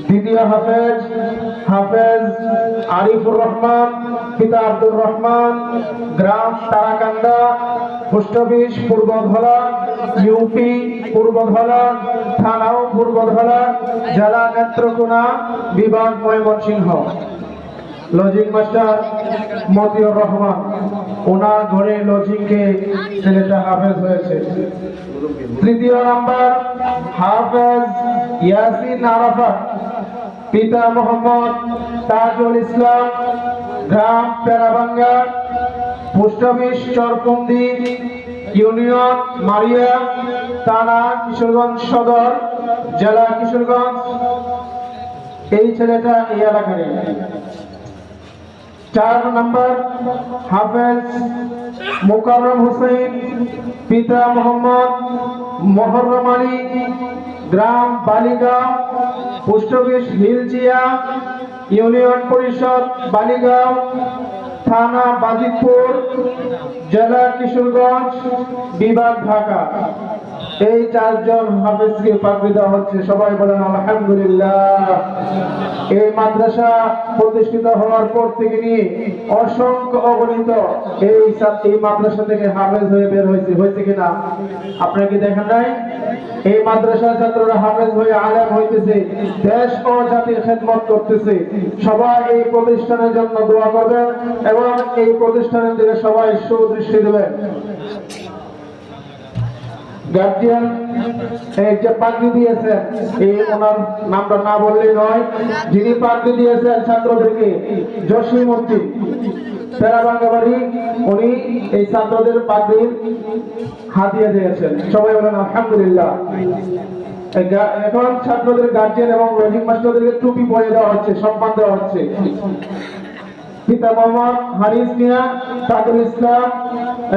দ্বিতীয় হাফেজ হাফেজ আরিফুর রহমান, পিতা আব্দুর রহমান, গ্রাম তারাকান্দা, পোস্ট অফিস পূর্বধলা, ইউপি পূর্বধলা, থানাও পূর্বধলা, জেলা নেত্রকোনা, বিভাগ ময়মনসিংহ। লজিং মাস্টার মতিউর রহমান, ওনার ঘরে লজিংকে ছেলেটা হাফেজ হয়েছে। তৃতীয় নাম্বার হাফেজ ইয়াসিন আরাফাত, পিতা মোহাম্মদ তাজুল ইসলাম, গ্রাম পেরাবাঙ্গা, পোস্ট অফিস চরকুন্দি, ইউনিয়ন মারিয়া, থানা কিশোরগঞ্জ সদর, জেলা কিশোরগঞ্জ। এই ছেলেটা এই এলাকারই। 4 নম্বর হাফেজ মোকাররম হোসেন, পিতা মোহাম্মদ মোহররম আলী, গ্রাম Baligaon, post office Hilchia, union parishad Baligaon, থানা বাজিতপুর, জেলা কিশোরগঞ্জ, বিভাগ ঢাকা। এই 4 জন হাফেজকে পাগড়ি দেওয়া হচ্ছে। সবাই বলেন আলহামদুলিল্লাহ। এই মাদ্রাসা প্রতিষ্ঠিত হওয়ার পর থেকে নিয়ে অসংখ্য অগণিত এই মাদ্রাসা থেকে হাফেজ হয়ে বের হয়েছে কিনা আপনারা কি দেখেন নাই? এই মাদ্রাসার ছাত্ররা হাফেজ হয়ে আলেম হইতেছে, দেশ ও জাতির খেদমত করতেছে। সবাই এই প্রতিষ্ঠানের জন্য দোয়া করবেন এবং এই প্রতিষ্ঠানের দিকে সবাই সুদৃষ্টি দেবেন। গার্জিয়ান এই যে পাগড়ি দিয়েছেন, এই ওনার নামটা না বললেই নয়, যিনি পাগড়ি দিয়েছেন ছাত্রদেরকে, জসিমউদ্দিন পেরাবাঙ্গাবাড়ি, উনি এই ছাত্রদের পাগড়ির হাতিয়ে দিয়েছেন। সবাই বলেন আলহামদুলিল্লাহ। এখন ছাত্রদের গার্জিয়ান এবং লজিং মাস্টারদেরকে টুপি পরিয়ে দেওয়া হচ্ছে, সম্মান দেওয়া হচ্ছে। পিতা মোহাম্মদ হারিস মিয়া, তাজুল ইসলাম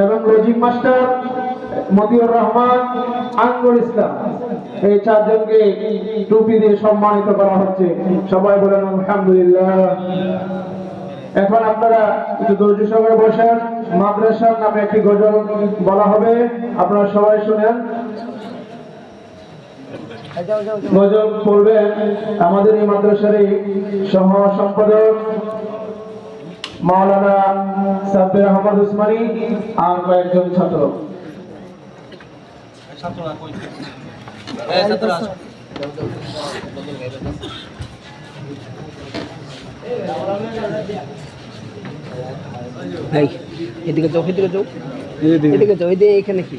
এবং লজিং মাস্টার মতিউর রহমান, আঙ্গুর ইসলাম, এই 4 জনকে টুপি দিয়ে সম্মানিত করা হচ্ছে। সবাই বলেন আলহামদুলিল্লাহ। এখন আপনারা একটু ধৈর্য সহকারে বসেন। মাদ্রাসার নামে একটি গজল বলা হবে, আপনারা সবাই শুনেন। গজল পড়বেন আমাদের এই মাদ্রাসারই সহ সম্পাদক মাওলানা সাব্বির আহমদ উসমানী আর কয়েকজন ছাত্র। এদিকে যাও, এদিকে যাও, এদিকে যাও, এখানে কি